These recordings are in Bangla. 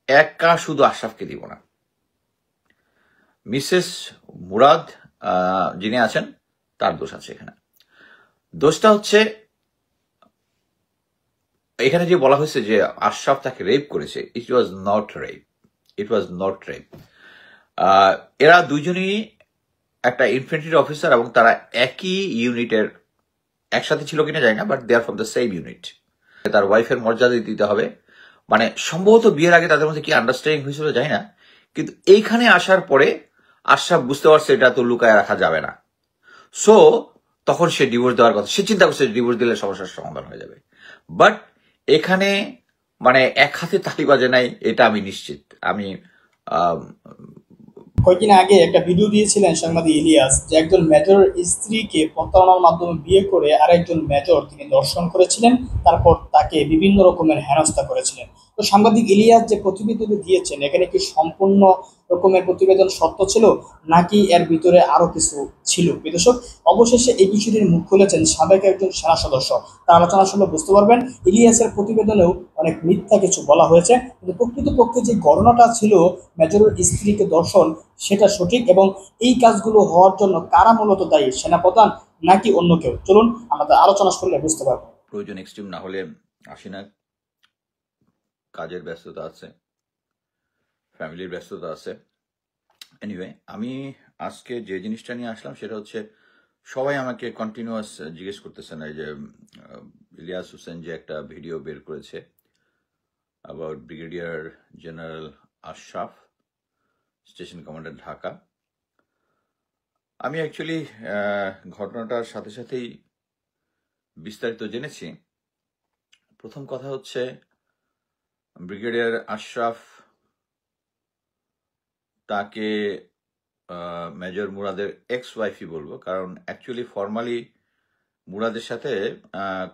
একা শুধু আশরাফকে দিব না, মিসেস মুরাদ যিনি আছেন তার দোষ আছে এখানে। দোষটা হচ্ছে এখানে যে বলা হয়েছে যে আশরাফ তাকে রেপ করেছে, it was not rape, it was not rape. এরা দুইজনই একটা ইনফ্যান্ট্রি অফিসার এবং তারা একই ইউনিটের, একসাথে ছিল কিনা জানি না, but they are from the same unit. তার ওয়াইফের মর্যাদা দিতে হবে, মানে সম্ভবত বিয়ের আগে তাদের মধ্যে কি আন্ডারস্ট্যান্ডিং হয়েছিল জানি না, কিন্তু এইখানে আসার পরে আশরাফ বুঝতে পারছে এটা তো লুকায় রাখা যাবে না, সো তখন সে ডিভোর্স দেওয়ার কথা, সে চিন্তা করছে ডিভোর্স দিলে সমস্যার সমাধান হয়ে যাবে। বাট এখানে মানে এক হাতে তালি বাজে নাই, এটা আমি নিশ্চিত। আমি কয়েকদিন আগে একটা ভিডিও দিয়েছিলেন সাংবাদিক ইলিয়াস, যে একজন মেজরের স্ত্রীকে প্রতারণার মাধ্যমে বিয়ে করে আরেকজন মেজর তিনি দর্শন করেছিলেন, তারপর তাকে বিভিন্ন রকমের হেনস্থা করেছিলেন। তো সাংবাদিক ইলিয়াস যে প্রতিবেদন দিয়েছেন, এখানে কি সম্পূর্ণ রকমের প্রতিবেদন সত্য ছিল নাকি এর ভিতরে আরো কিছু ছিল? দর্শক, অবশেষে এই বিষয়টির মুখ খুলেছেন সাবেক একজন সেনা সদস্য। তার আলোচনা শুনলে বুঝতে পারবেন ইলিয়াসের প্রতিবেদনেও অনেক মিথ্যা কিছু বলা হয়েছে, কিন্তু প্রকৃতপক্ষে যে ঘটনাটা ছিল মেজরের স্ত্রীকে দর্শন, সেটা সঠিক। এবং এই কাজগুলো হওয়ার জন্য কারা মূলত দায়ী, সেনাপ্রধান নাকি অন্য কেউ? চলুন আমরা আলোচনা করলে বুঝতে পারবো। প্রয়োজন এক্সট্রিম না হলে আসি না, কাজের ব্যস্ততা আছে, ফ্যামিলির ব্যস্ততা আছে। এনিওয়ে, আমি আজকে যে জিনিসটা নিয়ে আসলাম সেটা হচ্ছে সবাই আমাকে কন্টিনিউয়াস জিজ্ঞেস করতেছেন এই যে ইলিয়াস হোসেন যে একটা ভিডিও বের করেছে about brigadier general Ashraf, station commander Dhaka. আমি অ্যাকচুয়ালি ঘটনাটার সাথে সাথেই বিস্তারিত জেনেছি। প্রথম কথা হচ্ছে ব্রিগেডিয়ার আশরাফ তাকে মেজর মুরাদের এক্স ওয়াইফই বলবো, কারণ অ্যাকচুয়ালি ফর্মালি মুরাদের সাথে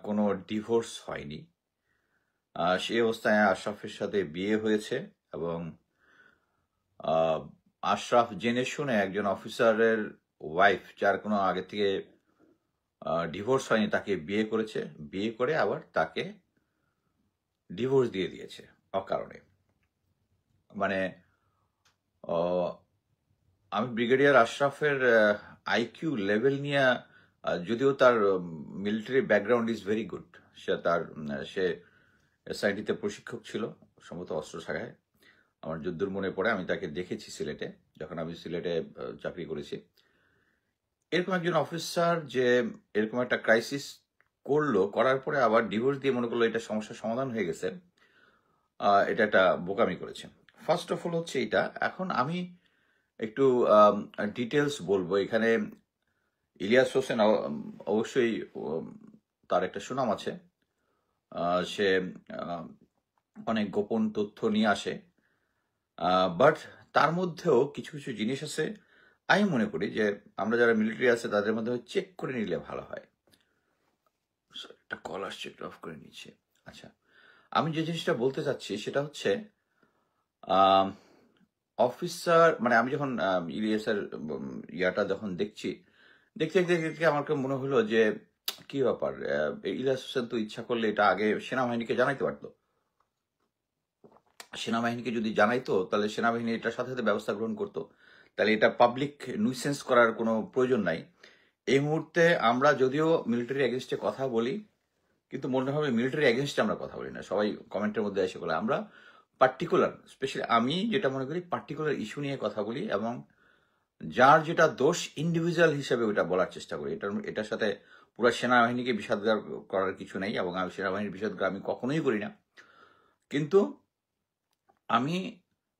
কোনো ডিভোর্স হয়নি। সেই অবস্থায় আশরাফের সাথে বিয়ে হয়েছে এবং আশরাফ জেনে শুনে একজন অফিসারের ওয়াইফ, যার কোনো আগে থেকে ডিভোর্স হয়নি, তাকে বিয়ে করেছে, বিয়ে করে আবার তাকে ডিভোর্স দিয়ে দিয়েছে অকারণে। মানে আমি ব্রিগেডিয়ার আশরাফের আইকিউ লেভেল নিয়ে, যদিও তার military background is very good, সে এসআইডিতে প্রশিক্ষক ছিল সম্ভবত অস্ত্র শাখায়, আমার যদ্দূর মনে পড়ে, আমি তাকে দেখেছি সিলেটে যখন আমি সিলেটে চাকরি করেছি। এরকম একজন অফিসার যে এরকম একটা ক্রাইসিস করলো, করার পরে আবার ডিভোর্স দিয়ে মনে করলো এটা সমস্যার সমাধান হয়ে গেছে, এটা একটা বোকামি করেছে। ফার্স্ট অফ অল হচ্ছে এটা। এখন আমি একটু ডিটেলস বলবো। এখানে ইলিয়াস হোসেন অবশ্যই তার একটা সুনাম আছে, সে অনেক গোপন তথ্য নিয়ে আসে, বাট তার মধ্যেও কিছু কিছু জিনিস আছে আমি মনে করি যে আমরা যারা মিলিটারি আছে তাদের মধ্যে চেক করে নিলে ভালো হয়। একটা কল আসছে, একটু অফ করে নিচ্ছে। আচ্ছা, আমি যে জিনিসটা বলতে চাচ্ছি সেটা হচ্ছে অফিসার, মানে আমি যখন ইলিয়াসের ইয়াটা যখন দেখছি, দেখতে দেখতে দেখতে আমার মনে হলো যে কি ব্যাপার, ইলিয়াস হোসেন তো ইচ্ছা করলে এটা আগে সেনাবাহিনীকে জানাইতে পারতো। সেনাবাহিনীকে যদি জানাইতো তাহলে সেনাবাহিনী এটার সাথে সাথে ব্যবস্থা গ্রহণ করতো, তাহলে এটা পাবলিক নিউসেন্স করার কোনো প্রয়োজন নাই। এই মুহূর্তে আমরা যদিও মিলিটারি এগেনস্টে কথা বলি, কিন্তু মনে হবে মিলিটারি এগেনস্টে আমরা কথা বলি না। সবাই কমেন্টের মধ্যে এসে বলে আমরা পার্টিকুলার, স্পেশালি আমি যেটা মনে করি পার্টিকুলার ইস্যু নিয়ে কথা বলি এবং যার যেটা দোষ ইন্ডিভিজুয়াল হিসেবে ওটা বলার চেষ্টা করি। এটার সাথে পুরো সেনাবাহিনীকে বিষাদগার করার কিছু নেই এবং আমি সেনাবাহিনীর বিষাদগার আমি কখনোই করি না, কিন্তু আমি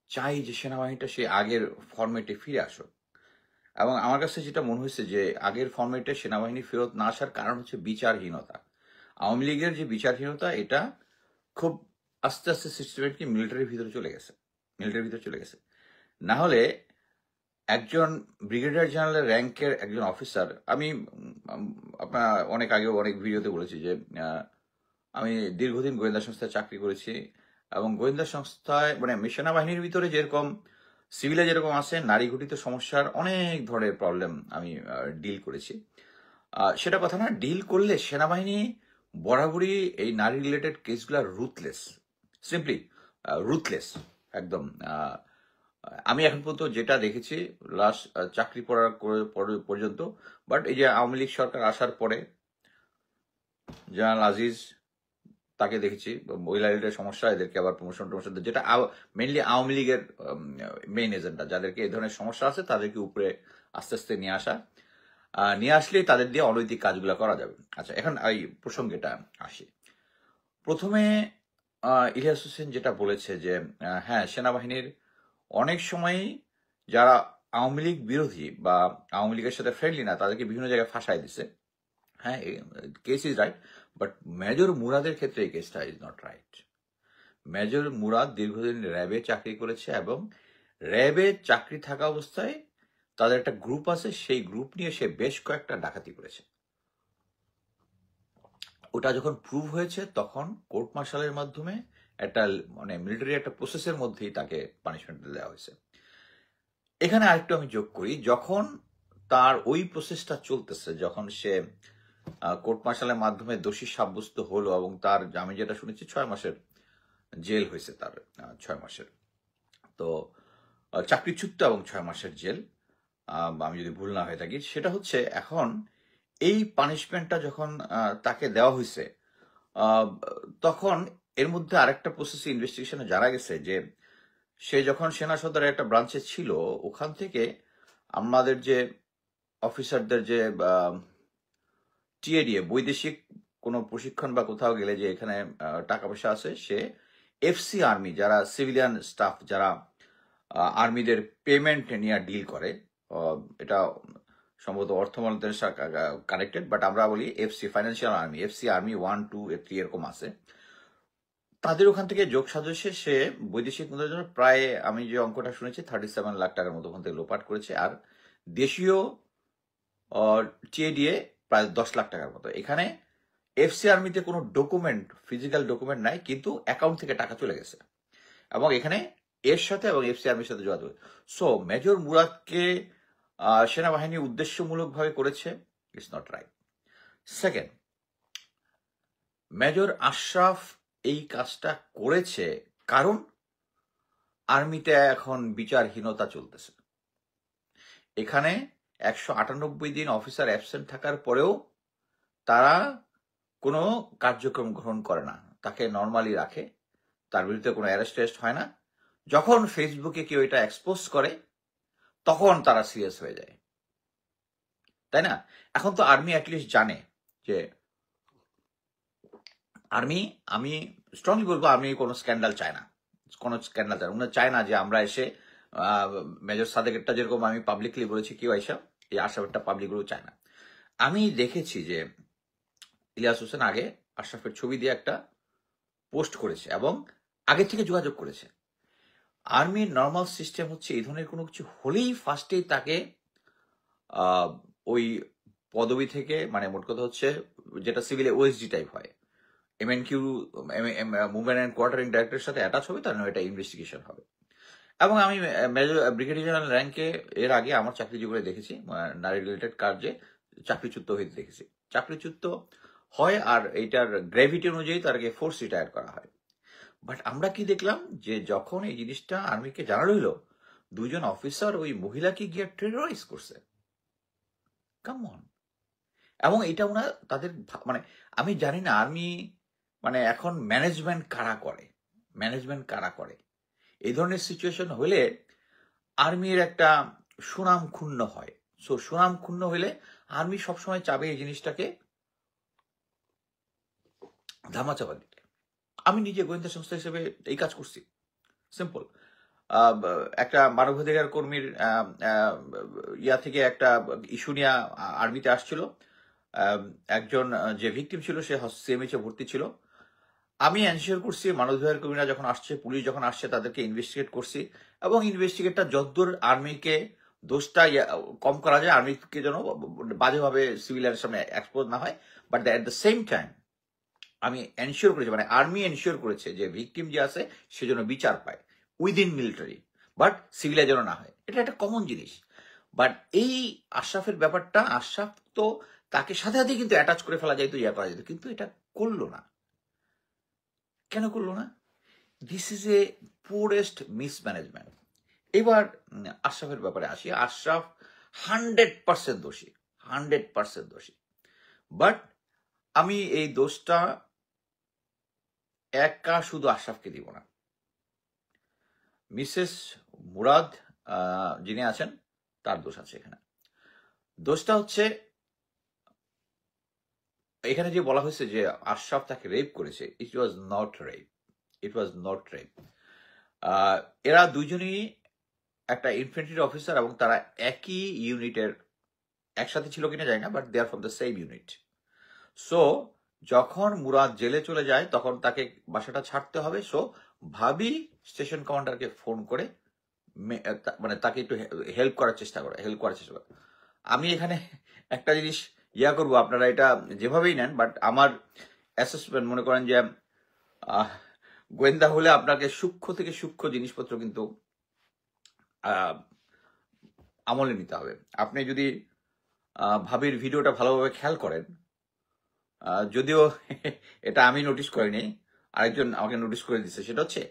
চাই যে সেনাবাহিনীটা সে আগের ফরম্যাটে ফিরে আসুক। এবং আমার কাছে যেটা মনে হয়েছে যে আগের ফরম্যাটে সেনাবাহিনী ফেরত না আসার কারণ হচ্ছে বিচারহীনতা। আওয়ামী লীগের যে বিচারহীনতা, এটা খুব আস্তে আস্তে সিস্টেমেটিক মিলিটারির ভিতরে চলে গেছে। না হলে একজন ব্রিগেডিয়ার জেনারেল র্যাঙ্কের একজন অফিসার, আমি আপনার অনেক আগেও অনেক ভিডিওতে বলেছি যে আমি দীর্ঘদিন গোয়েন্দা সংস্থায় চাকরি করেছি এবং গোয়েন্দা সংস্থায় মানে সেনাবাহিনীর ভিতরে যেরকম সিভিলে যেরকম আছে নারী ঘটিত সমস্যার অনেক ধরনের প্রবলেম আমি ডিল করেছি। সেটা কথা না, ডিল করলে সেনাবাহিনী বরাবরই এই নারী রিলেটেড কেসগুলো রুথলেস, সিম্পলি রুথলেস। একদম। আমি এখন পর্যন্ত যেটা দেখেছি লাস্ট চাকরি পড়ার পর্যন্ত, বাট এই যে আওয়ামী লীগ সরকার আসার পরে জেনারেল আজিজ তাকে দেখেছি, মহিলা লিডের সমস্যা, এদেরকে আবার প্রমোশন টমোশন, যেটা মেইনলি আওয়ামী লীগের মেইন এজেন্ডা, যাদেরকে এই ধরনের সমস্যা আছে তাদেরকে উপরে আস্তে আস্তে নিয়ে আসা, নিয়ে আসলেই তাদের দিয়ে অনৈতিক কাজগুলো করা যাবে। আচ্ছা, এখন এই প্রসঙ্গেটা আসি। প্রথমে ইলিয়াস হোসেন যেটা বলেছে যে হ্যাঁ, সেনাবাহিনীর অনেক সময়ই যারা আওয়ামী লীগ বিরোধী বা আওয়ামী লীগের সাথে ফ্রেন্ডলি না তাদেরকে বিভিন্ন জায়গায় ফাঁসাই দিছে। হ্যাঁ, case is right, but major মুরাদের ক্ষেত্রে এই কেসটা is not right. Major Murad দীর্ঘদিন র্যাবে চাকরি করেছে এবং র্যাবে চাকরি থাকা অবস্থায় তাদের একটা গ্রুপ আছে, সেই গ্রুপ নিয়ে সে বেশ কয়েকটা ডাকাতি করেছে। ওটা যখন প্রুভ হয়েছে তখন কোর্ট মার্শালের মাধ্যমে একটা মানে মিলিটারি একটা প্রসেসের মধ্যেই তাকে পানিশমেন্ট দেওয়া হয়েছে। এখানে আরেকটু আমি যোগ করি, যখন তার ওই প্রসেসটা চলতেছে, যখন সে কোর্ট মার্শালের মাধ্যমে দোষী সাব্যস্ত হলো এবং তার, আমি যেটা শুনেছি 6 মাসের জেল হয়েছে তার, 6 মাসের, তো চাকরিচ্যুত এবং 6 মাসের জেল, আমি যদি ভুল না হয়ে থাকি। সেটা হচ্ছে এখন এই পানিশমেন্টটা যখন তাকে দেওয়া হয়েছে, তখন এর মধ্যে আরেকটা প্রসেস ইনভেস্টিগেশনে জানা গেছে যে সে যখন সেনা সদরের একটা ব্রাঞ্চে ছিল, ওখান থেকে আমাদের যে অফিসারদের যে টিএডিএ, বৈদেশিক কোনো প্রশিক্ষণ বা কোথাও গেলে যে এখানে টাকা পয়সা আছে, সে এফসি আর্মি, যারা সিভিলিয়ান স্টাফ, যারা আর্মিদের পেমেন্ট নিয়ে ডিল করে, এটা সম্ভবত অর্থ মন্ত্রণালয়ের সাথে কানেক্টেড, বাট আমরা বলি FC, financial army, FC army 1, 2, 3 এরকম আছে। তাদের ওখান থেকে যোগ সাজসে সে বৈদেশিক মুদ্রার জন্য প্রায়, আমি যে অঙ্কটা শুনেছি, 37 লাখ টাকার মতো ওখান থেকে লোপাট করেছে, আর দেশীয় টিএডিএ প্রায় 10 লাখ টাকার মতো। এখানে এফসি আর্মিতে কোনো ডকুমেন্ট, ফিজিক্যাল ডকুমেন্ট নাই, কিন্তু অ্যাকাউন্ট থেকে টাকা চলে গেছে এবং এখানে এর সাথে এবং এফসি আর্মির সাথে যোগাযোগ। সো মেজর মুরাদকে সেনাবাহিনী উদ্দেশ্যমূলকভাবে করেছে, it's not right. Second, major Ashraf এই কাজটা করেছে কারণ আর্মিতে এখন বিচারহীনতা চলতেছে। এখানে 198 দিন অফিসার অ্যাবসেন্ট থাকার পরেও তারা কোনো কার্যক্রম গ্রহণ করে না, তাকে নর্মালি রাখে, তার বিরুদ্ধে কোনো অ্যারেস্ট টেস্ট হয় না। যখন ফেসবুকে কেউ এটা এক্সপোজ করে তখন তারা সিরিয়াস হয়ে যায়, তাই না? এখন তো আর্মি অ্যাটলিস্ট জানে যে আর্মি, আমি স্ট্রংলি বলবো, আর্মি কোনো স্ক্যান্ডাল চায় না, কোনো স্ক্যান্ডাল চায় না। উনি চায় না যে আমরা এসে মেজর সাদেকেরটা যেরকম আমি পাবলিকলি বলেছি, কেউ এসে এই আশরাফেরটা পাবলিকগুলো চায় না। আমি দেখেছি যে ইলিয়াস হোসেন আগে আশরাফের ছবি দিয়ে একটা পোস্ট করেছে এবং আগে থেকে যোগাযোগ করেছে। আর্মির নর্মাল সিস্টেম হচ্ছে এই ধরনের কোনো কিছু হলেই ফার্স্টেই তাকে ওই পদবি থেকে, মানে মোট কথা হচ্ছে যেটা সিভিলে ওএসডি টাইপ হয়, এমএনকিউ, মুভমেন্ট অ্যান্ড কোয়ার্টারিং ডাইরেক্টরের সাথে অ্যাটাচ হবে, তার এটা ইনভেস্টিগেশন হবে। এবং আমি মেজর ব্রিগেডিয়ার জেনারেল র্যাঙ্কে এর আগে আমার চাকরি জীবনে দেখেছি নারী রিলেটেড কার্যে চাকরিচ্যুত হইতে দেখেছি। চাকরিচ্যুত হয় আর এইটার গ্র্যাভিটি অনুযায়ী তাকে ফোর্স রিটায়ার করা হয়। বাট আমরা কি দেখলাম যে যখন এই জিনিসটা আর্মিকে জানানো হইলো, 2 জন অফিসার ওই মহিলাকে গিয়ে টেররাইজ করছে। Come on. এবং এটা ওনার তাদের মানে আমি জানি না আর্মি মানে এখন ম্যানেজমেন্ট কারা করে। এই ধরনের সিচুয়েশন হলে আর্মির একটা সুনাম ক্ষুণ্ণ হয়। সো সুনাম ক্ষুণ্ণ হলে আর্মি সবসময় চাবে এই জিনিসটাকে ধামাচাপা দিতে। আমি নিজে গোয়েন্দা সংস্থা হিসেবে এই কাজ করছি, সিম্পল। একটা মানবাধিকার কর্মীর ইয়া থেকে একটা ইস্যু নিয়ে আর্মিতে আসছিল, একজন যে ভিকটিম ছিল সে সিএমএইচে ভর্তি ছিল। আমি এনশিওর করছি মানবাধিকার কর্মীরা যখন আসছে, পুলিশ যখন আসছে, তাদেরকে ইনভেস্টিগেট করছি এবং ইনভেস্টিগেটটা যতদূর আর্মিকে দোষটা কম করা যায়, আর্মিকে যেন বাজেভাবে সিভিলিয়ানের সামনে এক্সপোজ না হয়, but at the same time আমি এনশিওর করেছি, মানে আর্মি এনশিওর করেছে যে ভিকটিম যে আছে সে যেন বিচার পায় উইদিন মিলিটারি, বাট সিভিলিয়া যেন না হয়। এটা একটা কমন জিনিস। বাট এই আশরাফের ব্যাপারটা, আশরাফ তো তাকে সাথে সাথে কিন্তু অ্যাটাচ করে ফেলা যাইতো, ইয়া করা যেত, কিন্তু এটা করলো না। কেন করলো না? This is a purest mismanagement. এবার আশরাফের ব্যাপারে আসি। আশরাফ 100% দোষী, 100% দোষী। বাট আমি এই দোষটা একা শুধু আশরাফকে দিব না। মিসেস মুরাদ যিনি আছেন তার দোষ আছে এখানে। দোষটা হচ্ছে এখানে যে বলা হয়েছে যে আশরাফ তাকে রেপ করেছে, it was not rape, it was not rape. এরা দুইজনই একটা ইনফ্যান্ট্রি অফিসার এবং তারা একই ইউনিটের, একসাথে ছিল কিনা জানি না, but they are from the same unit. So যখন মুরাদ জেলে চলে যায় তখন তাকে বাসাটা ছাড়তে হবে। সো ভাবি স্টেশন কমান্ডারকে ফোন করে মানে তাকে একটু হেল্প করার চেষ্টা করে। আমি এখানে একটা জিনিস করবো, আপনারা এটা যেভাবেই নেন, বাট আমার অ্যাসেসমেন্ট মনে করেন যে গোয়েন্দা হলে আপনাকে সূক্ষ্ম থেকে সূক্ষ্ম জিনিসপত্র কিন্তু আমলে নিতে হবে। আপনি যদি ভাবির ভিডিওটা ভালোভাবে খেয়াল করেন, যদিও এটা আমি নোটিস করিনি, আরেকজন আমাকে নোটিস করে দিচ্ছে, সেটা হচ্ছে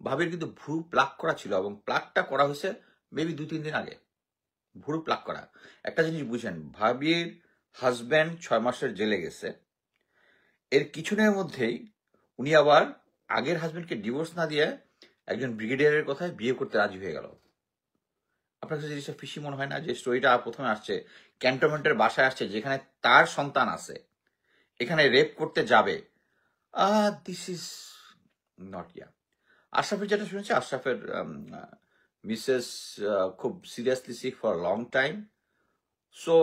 ভাবির কিন্তু ভ্রু প্লাক করা ছিল এবং প্লাকটা করা হয়েছে মেবি 2-3 দিন আগে। ভ্রু প্লাক করা। একটা জিনিস বুঝেন, ভাবির হাজব্যান্ড 6 মাসের জেলে গেছে, এর কিছুদিনের মধ্যেই উনি আবার আগের হাজব্যান্ডকে ডিভোর্স না দিয়ে একজন ব্রিগেডিয়ারের কথায় বিয়ে করতে রাজি হয়ে গেল। আপনার কাছে জিনিসটা ফিশি মনে হয় না? যে স্টোরিটা প্রথমে আসছে ক্যান্টনমেন্টের বাসায় আসছে, যেখানে তার সন্তান আছে, এখানে রেপ করতে যাবে। দিস ইজ নট আশরাফের যেটা শুনেছি, আশরাফের মিসেস খুব seriously sick for long time. So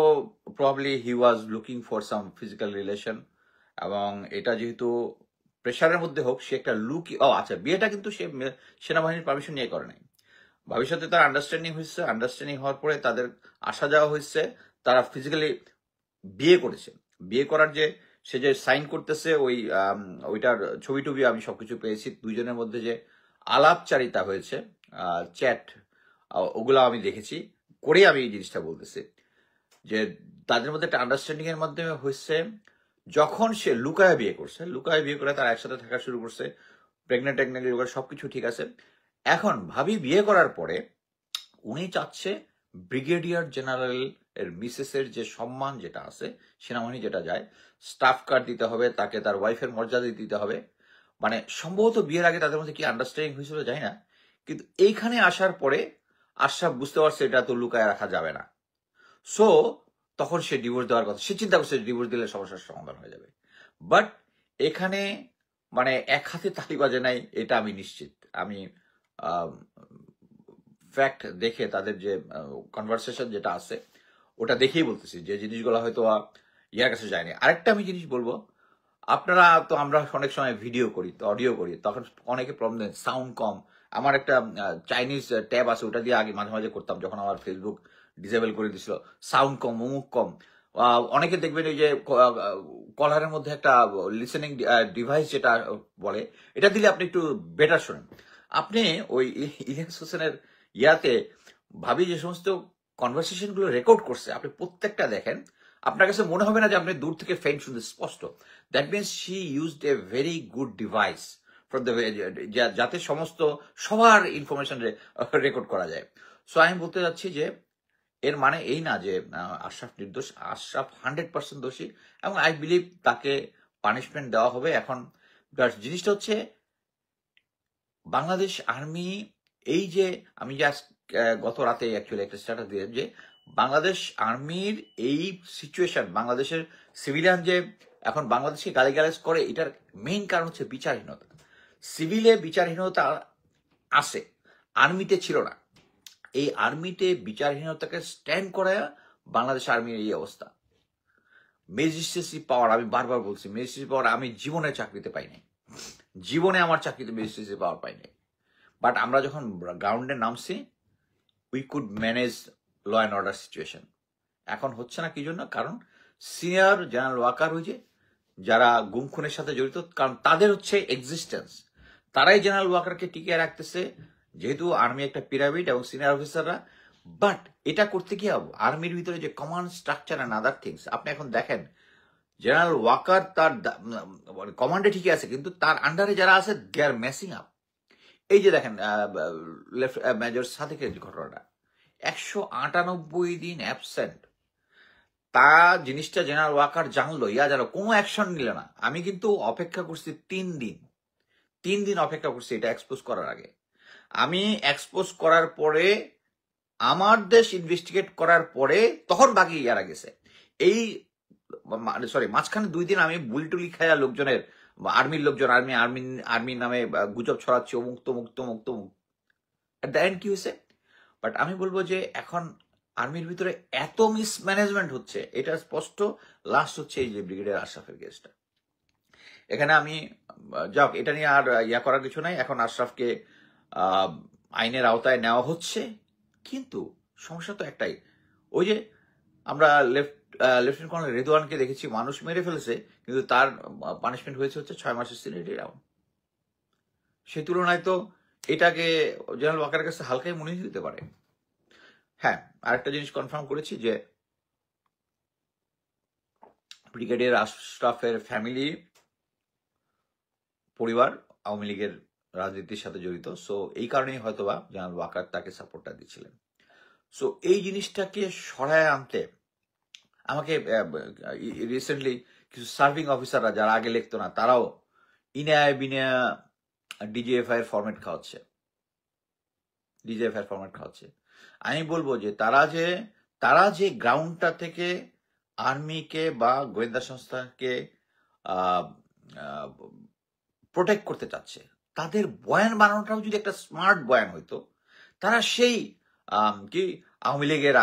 probably he was looking for some physical relation, এবং এটা যেহেতু প্রেশারের মধ্যে হোক, সে একটা আচ্ছা, বিয়েটা কিন্তু সে সেনাবাহিনীর পারমিশন নিয়ে করে নাই। ভবিষ্যতে তার আন্ডারস্ট্যান্ডিং হয়েছে, আন্ডারস্ট্যান্ডিং হওয়ার পরে তাদের আসা যাওয়া হয়েছে, তারা ফিজিক্যালি বিয়ে করেছে। বিয়ে করার যে সে যে সাইন করতেছে ওইটার ছবি টবি আমি সবকিছু পেয়েছি। দুইজনের মধ্যে যে আলাপচারিতা হয়েছে, চ্যাট, ওগুলো আমি দেখেছি, করে আমি এই জিনিসটা বলতেছি যে তাদের মধ্যে একটা আন্ডারস্ট্যান্ডিং এর মাধ্যমে হয়েছে। যখন সে লুকায় বিয়ে করে তারা একসাথে থাকা শুরু করছে, প্রেগনেন্ট সবকিছু ঠিক আছে। এখন ভাবি বিয়ে করার পরে উনি চাচ্ছে ব্রিগেডিয়ার জেনারেল এর মিসেসের যে সম্মান যেটা আছে, সেনাবাহিনী যেটা যায়, স্টাফ কার্ড দিতে হবে তাকে, তার ওয়াইফের মর্যাদা দিতে হবে। মানে সম্ভবত বিয়ের আগে তাদের মধ্যে কি আন্ডারস্ট্যান্ডিং হয়েছিল জানি না, কিন্তু এইখানে আসার পরে আশরাফ বুঝতে পারছে এটা তো লুকায় রাখা যাবে না। সো তখন সে ডিভোর্স দেওয়ার কথা, সে চিন্তা করছে ডিভোর্স দিলে সমস্যার সমাধান হয়ে যাবে। বাট এখানে মানে এক হাতে তালি বাজে নাই, এটা আমি নিশ্চিত। আমি ফ্যাক্ট দেখে তাদের যে কনভারসেশন যেটা আছে ওটা দেখেই বলতেছি যে জিনিসগুলো হয়তো ইয়ার কাছে যায়নি। আরেকটা আমি জিনিস বলবো, আপনারা তো, আমরা অনেক সময় ভিডিও করি, অডিও করি, তখন অনেকে প্রবলেম দেন সাউন্ড কম। আমার একটা চাইনিজ ট্যাব আছে, ওটা দিয়ে আগে মাঝে মাঝে করতাম যখন আমার ফেসবুক ডিসেবল করে দিছিল, সাউন্ড কম, অমুক কম। অনেকে দেখবেন ওই যে কলারের মধ্যে একটা লিসেনিং ডিভাইস যেটা বলে, এটা দিলে আপনি একটু বেটার শোনেন। আপনি ওই ইলিয়াস হোসেনের ইয়াতে ভাবি যে সমস্ত কনভারসেশন গুলো রেকর্ড করছে, আপনি প্রত্যেকটা দেখেন, আপনার কাছে মনে হবে না যে আপনি দূর থেকে ফেইন শুনতে স্পষ্ট। That means she used a very good device for the, যাতে সমস্ত সবার ইনফরমেশন রেকর্ড করা যায়। সো আমি বলতে যাচ্ছি যে এর মানে এই না যে আশরাফ নির্দোষ। আশরাফ 100% দোষী এবং আই বিলিভ তাকে পানিশমেন্ট দেওয়া হবে। এখন জিনিসটা হচ্ছে বাংলাদেশ আর্মি, এই যে আমি জাস্ট গত রাতে অ্যাকচুয়ালি একটা স্ট্যাটাস দিলাম যে বাংলাদেশ আর্মির এই সিচুয়েশন, বাংলাদেশের সিভিলিয়ান যে এখন বাংলাদেশকে গালিগালাজ করে, এটার মেইন কারণ হচ্ছে বিচারহীনতা। সিভিলে বিচারহীনতা আছে, আর্মিতে ছিল না। এই আর্মিতে বিচারহীনতাকে স্ট্যান্ড করায় বাংলাদেশ আর্মির এই অবস্থা। ম্যাজিস্ট্রেসি পাওয়ার, আমি বারবার বলছি, ম্যাজিস্ট্রেসি পাওয়ার আমি জীবনে চাকরিতে পাই নাই, জীবনে আমার চাকরিতে ম্যাজিস্ট্রেসি পাওয়ার পাই নাই। বাট আমরা যখন গ্রাউন্ডে নামছি, we could manage law and order situation. এখন হচ্ছে না কি জন্য? কারণ সিনিয়র জেনারেল ওয়াকার হয়েছে যারা গুম খুনের সাথে জড়িত, কারণ তাদের হচ্ছে এক্সিস্টেন্স, তারাই জেনারেল ওয়াকারকে টিকিয়ে রাখতেছে, যেহেতু আর্মি একটা পিরামিড এবং সিনিয়র অফিসাররা। বাট এটা করতে গিয়ে আর্মির ভিতরে যে command structure and other things, আপনি এখন দেখেন জেনারেল ওয়াকার তার কমান্ডে ঠিকই আছে, কিন্তু তার আন্ডারে যারা আছে দে আর মেসিং আপ। এই যে দেখেন মেজর সাদেকের যে ঘটনাটা, 198 দিন অ্যাবসেন্ট। তা জিনিসটা জেনারেল ওয়াকার জানলো, জানো, কোনো অ্যাকশন নিল না। আমি কিন্তু অপেক্ষা করছি 3 দিন অপেক্ষা করছি এটা এক্সপোজ করার আগে। আমি এক্সপোজ করার পরে, আমার দেশ ইনভেস্টিগেট করার পরে তখন বাকি ইয়ারা গেছে। এই সরি, মাঝখানে 2 দিন আমি বুলটুলি খায়া লোকজনের, আর্মির লোকজন আর্মির নামে গুজব ছড়াচ্ছে, অমুক তমুক তমুক তমুক। এট দ্য এন্ড কি হয়েছে? বাট আমি বলবো যে এখন আর্মির ভিতরে এত মিসম্যানেজমেন্ট হচ্ছে, এটা স্পষ্ট। লাস্ট হচ্ছে এই যে ব্রিগেডিয়ার আশরাফের কেসটা। এখানে আমি যাক, এটা নিয়ে আর ইয়া করার কিছু নাই। এখন আশরাফকে আইনের আওতায় নেওয়া হচ্ছে, কিন্তু সমস্যা তো একটাই, ওই যে আমরা লেফটেন্যান্ট কর্নেল রেদওয়ানকে দেখেছি, মানুষ মেরে ফেলেছে, কিন্তু তার পানিশমেন্ট হয়েছে হচ্ছে 6 মাসের সিনিয়রিটি রাউন্ড। সেই তুলনায় তো এটাকে জেনারেল ওয়াকারের কাছে হালকাই মনে দিতে পারে। হ্যাঁ, আরেকটা জিনিস কনফার্ম করেছি যে ব্রিগেডিয়ার আশরাফের ফ্যামিলি, পরিবার আওয়ামী লীগের রাজনীতির সাথে জড়িত। সো এই কারণেই হয়তোবা জেনারেল ওয়াকার তাকে সাপোর্টটা দিচ্ছিলেন। সো এই জিনিসটাকে সরায় আনতে আমাকে রিসেন্টলি কিছু সার্ভিং অফিসাররা, যারা আগে লিখতো না, তারাও ইনায়া বিনায়া ডিজিএফআই এর ফরম্যাট খাওয়াচ্ছে। আমি বলবো যে তারা যে গ্রাউন্ডটা থেকে আর্মিকে বা গোয়েন্দা সংস্থাকে প্রোটেক্ট করতে চাচ্ছে, তাদের বয়ান বানানোটাও যদি একটা স্মার্ট বয়ান হইতো, তারা সেই কি আওয়ামী লীগের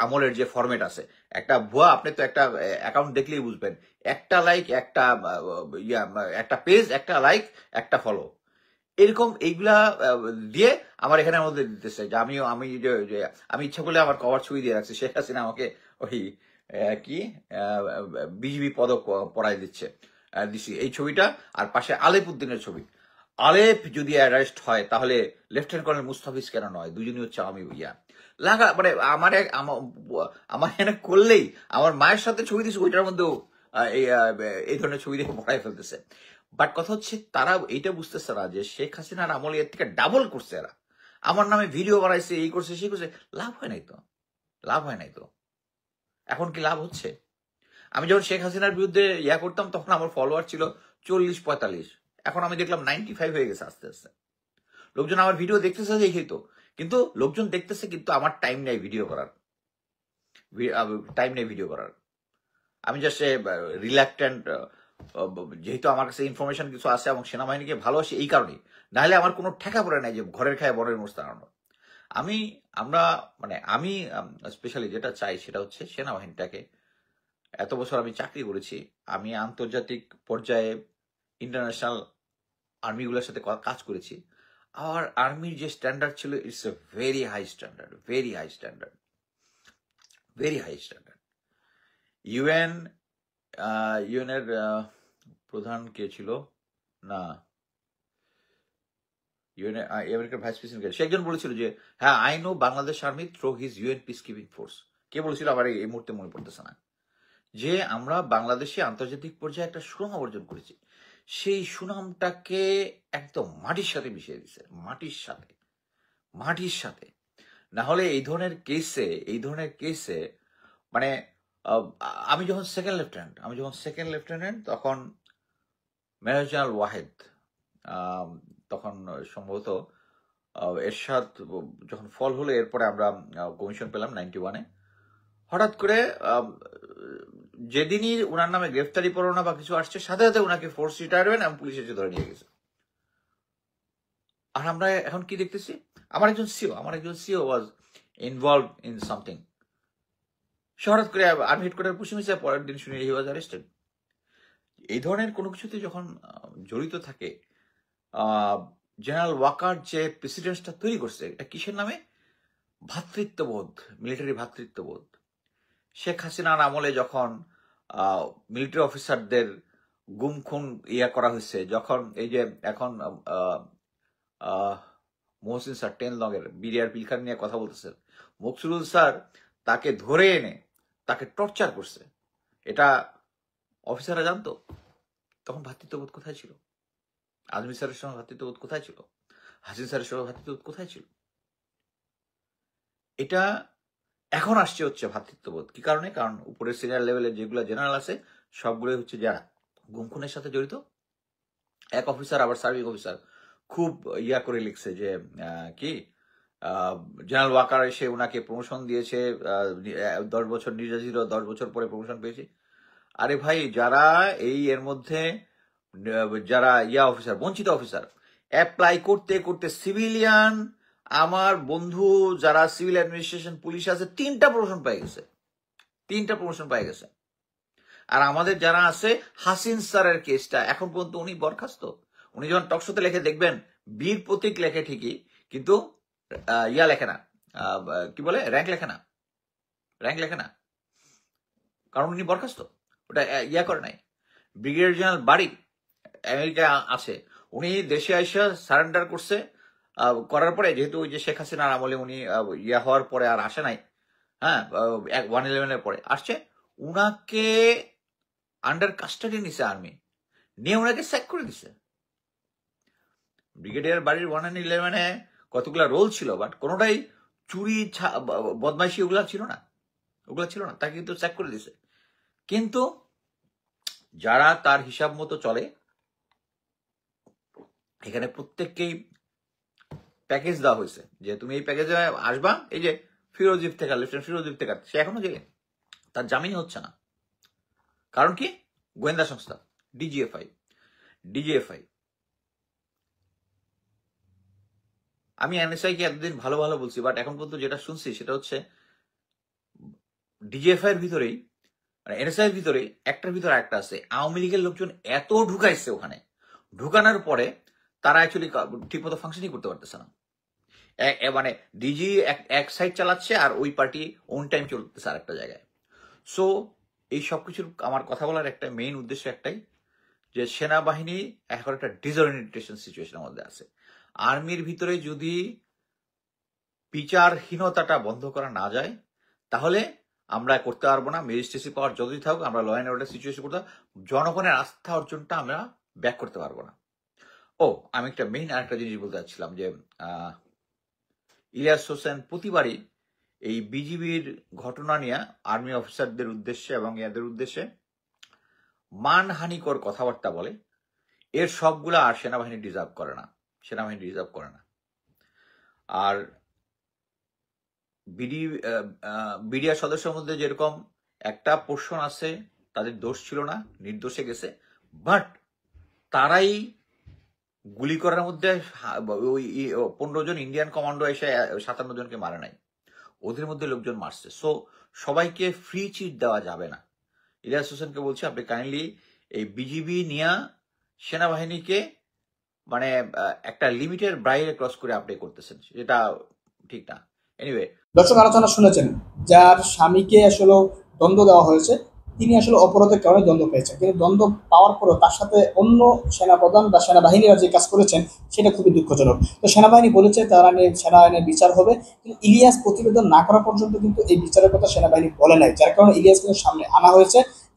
আমলের যে ফরম্যাট আছে, একটা ভুয়া, আপনি তো একটা অ্যাকাউন্ট দেখলেই বুঝবেন, একটা লাইক, একটা পেজ, একটা লাইক, একটা ফলো, এরকম এইগুলা দিয়ে আমার এখানের মধ্যে দিতেছে যে আমি ইচ্ছা করলে আমার কভার ছবি দিয়ে রাখছি, শেখ হাসিনা আমাকে ওই কি বিজিবি পদক পড়াই দিচ্ছে, এই ছবিটা, আর পাশে আলেপ উদ্দিনের ছবি। আলেপ যদি অ্যারেস্ট হয় তাহলে লেফটেন্যান্ট কর্নেল মুস্তাফিজ কেন নয়? দুজনই হচ্ছে আমি লাগা, মানে আমার এখানে করলেই আমার মায়ের সাথে ছবি দিচ্ছে, ওইটার মধ্যেও এই ধরনের ছবি দেখে পড়াই ফেলতেছে। বাট কথা হচ্ছে, তারা এইটা বুঝতেছে না যে শেখ হাসিনার আমলে এর থেকে ডাবল করছে এরা। আমার নামে ভিডিও বানাইছে, এই করছে, সেই করছে, লাভ হয় নাই তো। এখন কি লাভ হচ্ছে? আমি যখন শেখ হাসিনার বিরুদ্ধে ইয়া করতাম, তখন আমার ফলোয়ার ছিল 40-45, এখন আমি দেখলাম 95 হয়ে গেছে আস্তে আস্তে। লোকজন আমার ভিডিও দেখতেছে দেখেই তো, কিন্তু লোকজন দেখতেছে, কিন্তু আমার টাইম নেই ভিডিও করার। আমি জাস্ট রিল্যাক্টেন্ট, যেহেতু আমার কাছে ইনফরমেশন কিছু আছে এবং সেনাবাহিনীকে ভালোবাসি এই কারণেই, নাহলে আমার কোনো ঠেকা পড়ে নাই যে ঘরের খায় বরের মোষ তাড়ানো। আমি স্পেশালি যেটা চাই সেটা হচ্ছে সেনাবাহিনীটাকে, এত বছর আমি চাকরি করেছি, আমি আন্তর্জাতিক পর্যায়ে ইন্টারন্যাশনাল আর্মিগুলোর সাথে কাজ করেছি। আর আর্মির যে স্ট্যান্ডার্ড ছিল, it's a very high standard. ইউএনের প্রধান কে ছিল না, আমেরিকার ভাইস প্রেসিডেন্ট, সে একজন বলেছিল যে হ্যাঁ, I know Bangladesh army through his UN peacekeeping force. কে বলেছিল আবার এই মুহূর্তে মনে পড়তেছে না, যে আমরা বাংলাদেশে আন্তর্জাতিক পর্যায়ে একটা সুনাম অর্জন করেছি, সেই সুনামটাকে একদম মাটির সাথে মিশিয়ে দিচ্ছে, মাটির সাথে। না হলে এই ধরনের কেসে মানে আমি যখন সেকেন্ড লেফটেন্যান্ট তখন মেজর জেনারেল ওয়াহেদ, তখন সম্ভবত এরশাদ যখন ফল হলো, এরপরে আমরা কমিশন পেলাম 91-এ। হঠাৎ করে যেদিনই উনার নামে গ্রেফতারি পরোয়ানা বা কিছু আসছে, সাথে সাথে উনাকে ফোর্স রিটায়ারমেন্ট এবং পুলিশ এসে ধরে নিয়ে গেছে। আর আমরা এখন কি দেখতেছি, আমার একজন CO was involve in something, হঠাৎ করে আর্মি হেডকোয়ার্টার পুষে মিশে পরের দিন শুনে হি ওয়াজ অ্যারেস্টেড। এই ধরনের কোনো কিছুতে যখন জড়িত থাকে, জেনারেল ওয়াকার যে প্রেসিডেন্টটা তৈরি করছে, এটা কিসের নামে? ভ্রাতৃত্ববোধ, মিলিটারি ভ্রাতৃত্ববোধ। শেখ হাসিনার আমলে যখন মিলিটারি অফিসারদের গুম খুন করা হয়েছে, যখন এই যে এখন মহসিন স্যার 10 লগের বিডিআর পিলখান নিয়ে কথা বলতেছেন, মকসুদুল স্যার তাকে ধরে এনে তাকে টর্চার করছে, এটা অফিসাররা জানতো? তখন ভ্রাতৃত্ববোধ কোথায় ছিল? আজমি স্যারের সঙ্গে ভ্রাতৃত্ববোধ কোথায় ছিল? হাসিন স্যারের সঙ্গে ভ্রাতৃত্ববোধ কোথায় ছিল? এটা এখন আসছে হচ্ছে ভ্রাতৃত্ববোধ। কি কারণে? কারণ উপরের সিনিয়র লেভেলের যেগুলো জেনারেল আছে সবগুলোই হচ্ছে যারা গুম খুনের সাথে জড়িত। এক অফিসার আবার সার্ভিং অফিসার খুব ইয়া করে লিখছে যে কি জেনারেল ওয়াকার এসে ওনাকে প্রমোশন দিয়েছে, 10 বছর নির্যাতিত, 10 বছর পরে প্রমোশন পেয়েছে। আরে ভাই, যারা এর মধ্যে যারা ইয়া অফিসার, বঞ্চিত অফিসার, অ্যাপ্লাই করতে করতে সিভিলিয়ান, আমার বন্ধু যারা সিভিল অ্যাডমিনিস্ট্রেশন পুলিশ আছে 3টা প্রমোশন পেয়ে গেছে, 3টা প্রমোশন পেয়ে গেছে। আর আমাদের যারা আছে, হাসিন স্যারের কেসটা এখন পর্যন্ত উনি বরখাস্ত। উনি যখন টকশোতে লেখে দেখবেন বীর প্রতীক লেখে ঠিকই, কিন্তু ইয়া লেখে না, কি বলে, র্যাঙ্ক লেখে না, র্যাঙ্ক লেখে না, কারণ উনি বরখাস্ত, ওটা ইয়া করে নাই। ব্রিগেডিয়ার জেনারেল বাড়ি আমেরিকা আছে, উনি দেশে আইসা সারেন্ডার করছে, করার পরে যেহেতু ওই যে শেখ হাসিনার আমলে উনি ইয়া হওয়ার পরে আর আসে নাই, হ্যাঁ, 111-এর পরে আসছে, উনাকে আন্ডার কাস্টাডি নিছে আর্মি, নিয়ে ওনাকে স্যাক করে দিছে। ব্রিগেডিয়ার বাড়ির 111-এ কতগুলা রোল ছিল, বাট কোনোটাই চুরি বদমাইশি ওগুলা ছিল না, ওগুলা ছিল না, তাকে কিন্তু স্যাক করে দিছে। কিন্তু যারা তার হিসাব মতো চলে, এখানে প্রত্যেককেই প্যাকেজ দেওয়া হয়েছে যে তুমি এই প্যাকেজে আসবা। এই যে ফিরোজ ইফতেখার, লেফটেন্যান্ট ফিরোজ ইফতেখার, সে এখনো জেলে, তার জামিন হচ্ছে না। কারণ কি? গোয়েন্দা সংস্থা ডিজিএফআই। আমি এনএসআই কে এতদিন ভালো ভালো বলছি, বাট এখন পর্যন্ত যেটা শুনছি সেটা হচ্ছে ডিজিএফআই এর ভিতরেই, মানে এনএসআই এর ভিতরে একটার ভিতরে একটা আছে। আওয়ামী লীগের লোকজন এত ঢুকাইছে ওখানে, ঢুকানোর পরে তারা অ্যাকচুয়ালি ঠিক মতো ফাংশনই করতে পারতেছে না। মানে ডিজি এক সাইড চালাচ্ছে আর ওই পার্টি ওন টাইম চলতেছে আর একটা জায়গায়। সো এই সবকিছুর আমার কথা বলার একটা মেইন উদ্দেশ্য একটাই, যে সেনাবাহিনী এখন একটা ডিসঅরিয়েন্টেশন সিচুয়েশনের মধ্যে আছে। আর্মির ভিতরে যদি বিচারহীনতাটা বন্ধ করা না যায়, তাহলে আমরা করতে পারবো না। ম্যাজিস্ট্রেসি পাওয়ার যতই থাকুক, আমরা ল অ্যান্ড অর্ডার সিচুয়েশন করতে, জনগণের আস্থা অর্জনটা আমরা ব্যাক করতে পারবো না। আমি একটা মেইন আরেকটা জিনিস বলতে চাচ্ছিলাম যে ইলিয়াস হোসেন প্রতিবারই এই বিজিবির ঘটনা নিয়ে আর্মি অফিসারদের উদ্দেশ্যে এবং এদের উদ্দেশ্যে মানহানিকর কথাবার্তা বলে। এর সবগুলা আর সেনাবাহিনী ডিজার্ভ করে না, সেনাবাহিনী ডিজার্ভ করে না। আর বিডিআর সদস্যের মধ্যে যেরকম একটা পোর্শন আছে তাদের দোষ ছিল না, নির্দোষে গেছে, বাট তারাই গুলি করার মধ্যে ওই 15 জন ইন্ডিয়ান কমান্ডো এসে 57 জনকে মারে নাই, ওদের মধ্যে লোকজন মারছে। সো সবাইকে ফ্রি চিট দেওয়া যাবে না। ইলিয়াস হোসেনকে বলছি, আপনি কাইন্ডলি এই বিজিবি নিয়ে সেনাবাহিনীকে মানে একটা লিমিটের বাইরে ক্রস করে আপনি করতেছেন, যেটা ঠিক না। এনিওয়ে, দর্শক আলোচনা শুনেছেন, যার স্বামীকে আসলে দ্বন্দ্ব দেওয়া হয়েছে, তিনি আসলে অপরাধের কারণে দ্বন্দ্ব পেয়েছেন, কিন্তু দ্বন্দ্ব পাওয়ার পরেও তার সাথে অন্য সেনাপ্রধান বা সেনাবাহিনীরা যে কাজ করেছেন সেটা খুবই দুঃখজনক। তো সেনাবাহিনী বলেছে তারা নিয়ে সেনাবাহিনীর বিচার হবে, কিন্তু ইলিয়াস প্রতিবেদন না করা পর্যন্ত কিন্তু এই বিচারের কথা সেনাবাহিনী বলে নাই, যার কারণে ইলিয়াস কিন্তু সামনে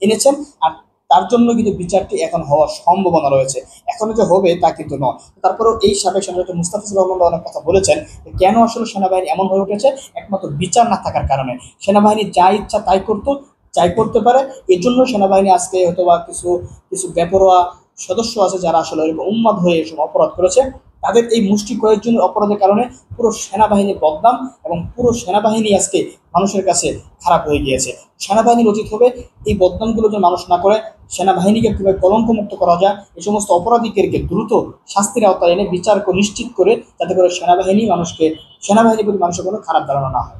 এনেছেন। আর তার জন্য কিন্তু বিচারটি এখন হওয়ার সম্ভাবনা রয়েছে। এখন যে হবে তা কিন্তু নয়। তারপরেও এই সাবেক সেনাপতি মুস্তাফিজুর রহমান অনেক কথা বলেছেন, কেন আসলে সেনাবাহিনী এমন হয়ে উঠেছে, একমাত্র বিচার না থাকার কারণে। সেনাবাহিনী যা ইচ্ছা তাই করতে পারে। এর জন্য সেনাবাহিনী আজকে হয়তো বা কিছু বেপরোয়া সদস্য আছে যারা আসলে উন্মাদ হয়ে এসব অপরাধ করেছে, তাদের এই মুষ্টি কয়েকজনের অপরাধের কারণে পুরো সেনাবাহিনীর বদনাম এবং পুরো সেনাবাহিনী আজকে মানুষের কাছে খারাপ হয়ে গিয়েছে। সেনাবাহিনীর উচিত হবে এই বদনামগুলো যেন মানুষ না করে, সেনাবাহিনীকে কিভাবে কলঙ্কমুক্ত করা যায়, এই সমস্ত অপরাধীদেরকে দ্রুত শাস্তির আওতায় এনে বিচার নিশ্চিত করে, যাতে করে সেনাবাহিনীর প্রতি মানুষের কোনো খারাপ ধারণা না হয়।